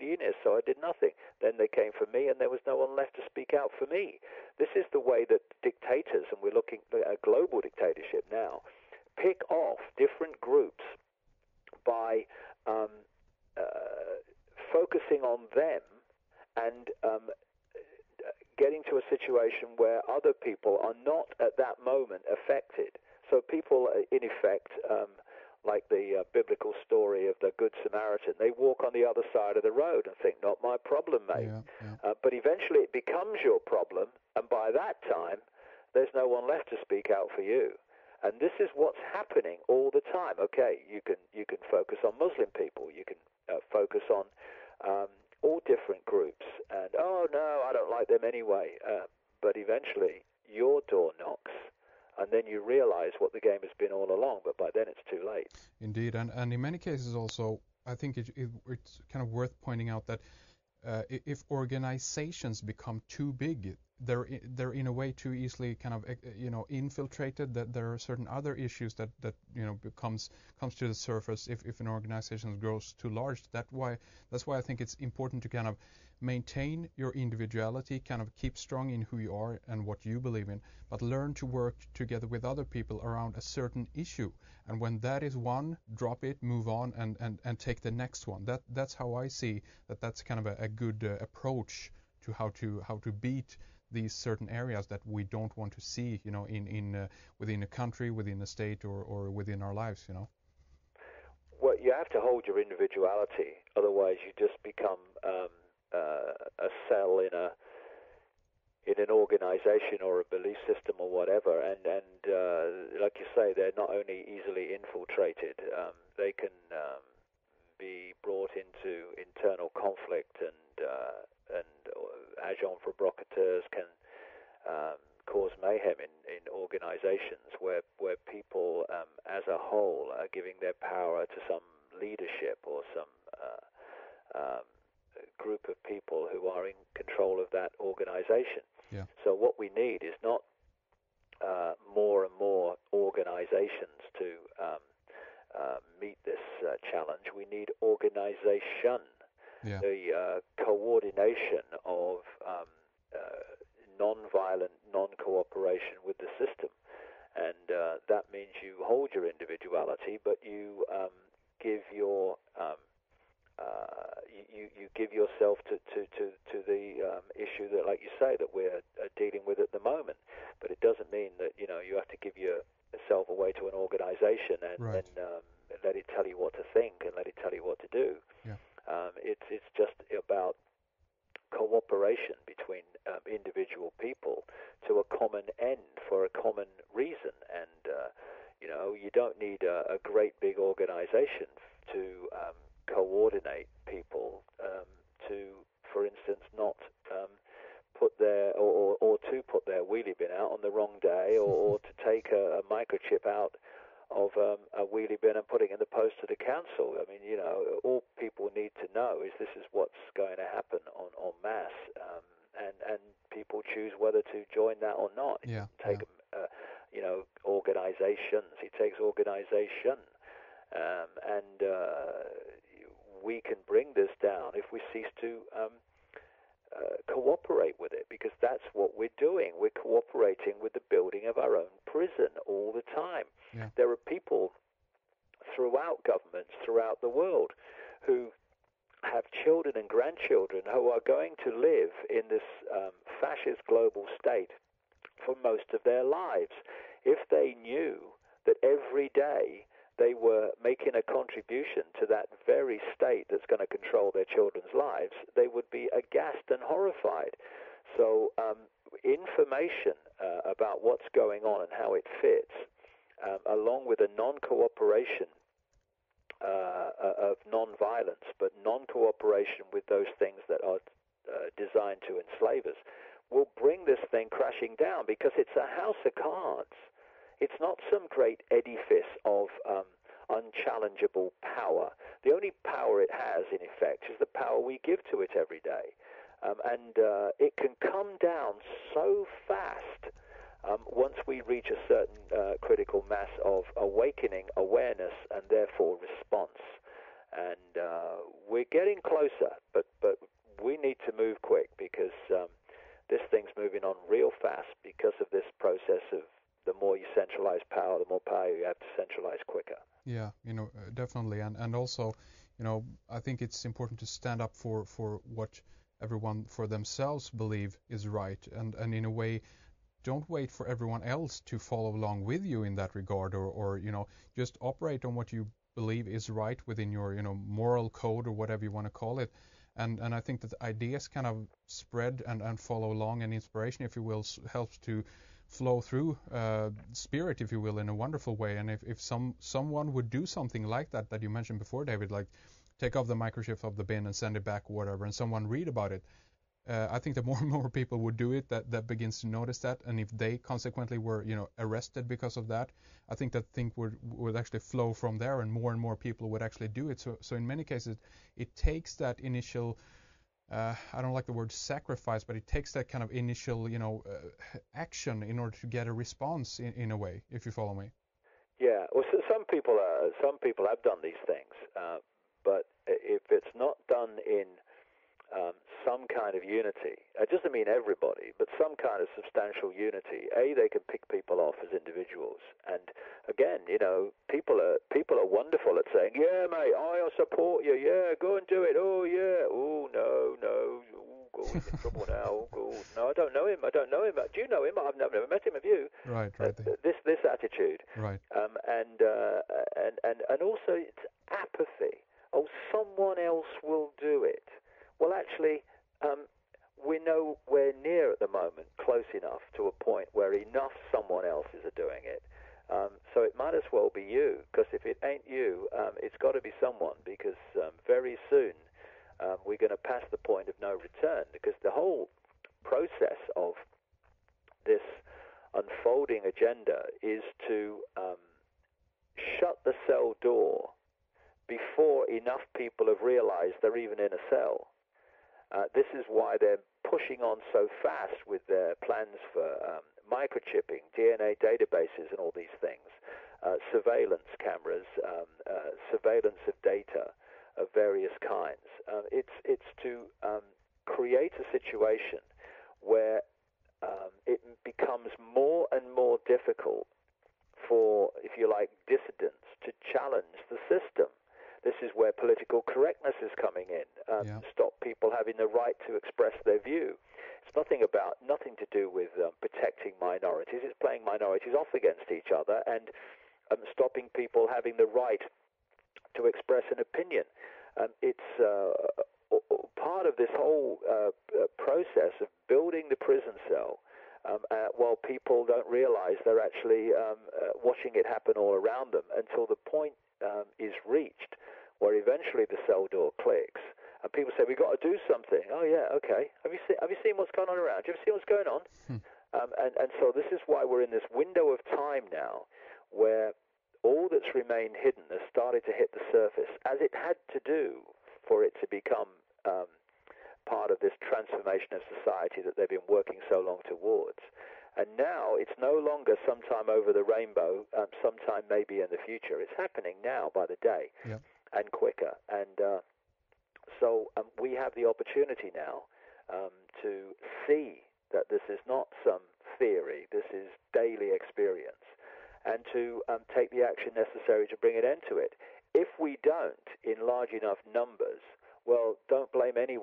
trade unionists, so I did nothing. Then they came for me, and there was no one left to speak out for me. This is the way that dictators, and we're looking at a global dictatorship now, pick off different groups by focusing on them and getting to a situation where other people are not at that moment affected. So people, in effect, like the biblical story of the Good Samaritan, they walk on the other side of the road and think, not my problem, mate. But eventually it becomes your problem, and by that time, there's no one left to speak out for you. And this is what's happening all the time. Okay, you can focus on Muslim people, you can focus on all different groups, and oh no, I don't like them anyway. But eventually, your door knocks, and then you realize what the game has been all along, but by then it's too late. Indeed, and in many cases also, I think it's kind of worth pointing out that if organizations become too big, they're in a way too easily kind of infiltrated, that there are certain other issues that comes to the surface if an organization grows too large. That's why I think it's important to kind of maintain your individuality, kind of keep strong in who you are and what you believe in, but learn to work together with other people around a certain issue. And when that is won, drop it, move on, and take the next one. That's how I see that's kind of a good approach to how to beat these certain areas that we don't want to see, in within a country, within a state, or within our lives, Well, you have to hold your individuality, otherwise you just become a cell in an organization or a belief system or whatever, and like you say, they're not only easily infiltrated, they can be brought into internal conflict, and agents provocateurs can cause mayhem in organizations where people as a whole are giving their power to some leadership or some group of people who are in control of that organization. Yeah. So what we need is not more and more organizations to meet this challenge. We need organization. Yeah. The coordination of non-violent, non-cooperation with the system. And that means you hold your individuality, but you give your you give yourself to the issue that, like you say, that we're dealing with at the moment. But it doesn't mean that you have to give yourself away to an organization and let it tell you what to think and let it tell you what to do. Yeah. It's just about cooperation between individual people to a common end for a common reason, and you don't need a great big organization to coordinate people to, for instance, not put their or to put their wheelie bin out on the wrong day, or to take a microchip out of a wheelie bin and putting in the post to the council. I mean, all people need to know is this is what's going to happen en masse, and people choose whether to join that or not. Yeah. Organizations. It takes organization, and we can bring this down if we cease to cooperate with it, because that's what we're doing. We're cooperating with the building of our own prison all the time. Yeah. There are people throughout governments, throughout the world, who have children and grandchildren who are going to live in this fascist global state for most of their lives. If they knew that every day they were making a contribution to that very state that's going to control their children's lives, they would be aghast and horrified. So information about what's going on and how it fits, along with a non-cooperation of non-violence, but non-cooperation with those things that are designed to enslave us, will bring this thing crashing down, because it's a house of cards. It's not some great edifice of unchallengeable power. The only power it has, in effect, is the power we give to it every day. And it can come down so fast once we reach a certain critical mass of awakening, awareness, and therefore response. And we're getting closer, but definitely, and also, I think it's important to stand up for what everyone for themselves believe is right, and in a way, don't wait for everyone else to follow along with you in that regard, or just operate on what you believe is right within your moral code or whatever you want to call it. And I think that ideas kind of spread and follow along, and inspiration, if you will, helps to flow through spirit, if you will, in a wonderful way. And if someone would do something like that you mentioned before, David, like take off the microchip of the bin and send it back or whatever, and someone read about it, I think that more and more people would do it, that begins to notice that, and if they consequently were arrested because of that, I think that thing would actually flow from there, and more people would actually do it. So in many cases, it takes that initial, I don't like the word sacrifice, but it takes that kind of initial action in order to get a response in a way, if you follow me. Yeah, well, so some people have done these things, but if it's not done in some kind of unity, it doesn't mean everybody, but some kind of substantial unity. They can pick people off as individuals, and again, people are wonderful at saying, "Yeah, mate, I support you. Yeah, go and do it. Oh, yeah. Oh, no. Oh, God, he's in trouble now. Oh, God. No, I don't know him. Do you know him? I've never met him. Have you?" Right. This attitude. Right. And also it's apathy. Oh, someone else will do it. Well, actually, we're nowhere near at the moment close enough to a point where enough someone else's are doing it. So it might as well be you, because if it ain't you, it's got to be someone, because very soon we're going to pass the point of no return, because the whole process of this unfolding agenda is to shut the cell door before enough people have realized they're even in a cell. This is why they're pushing on so fast with their plans for microchipping, DNA databases, and all these things, surveillance cameras, surveillance of data of various kinds. It's to create a situation where it becomes more and more difficult for, if you like, dissidents to challenge the system. This is where political correctness is coming in. Stop people having the right to express their view. It's nothing to do with protecting minorities. It's playing minorities off against each other and stopping people having the right to express an opinion. It's part of this whole process of building the prison cell, while people don't realize they're actually watching it happen all around them, until the point is reached where eventually the cell door clicks and people say, "We've got to do something." Oh yeah, okay. Have you seen what's going on around? Do you ever see what's going on? And so this is why we're in this window of time now, where all that's remained hidden has started to hit the surface, as it had to do for it to become part of this transformation of society that they've been working so long towards. And now it's no longer sometime over the rainbow, sometime maybe in the future. It's happening now by the day, and quicker. And so we have the opportunity now to see that this is not some theory, this is daily experience, and to take the action necessary to bring an end to it. If we don't, in large enough numbers, well, don't blame anyone.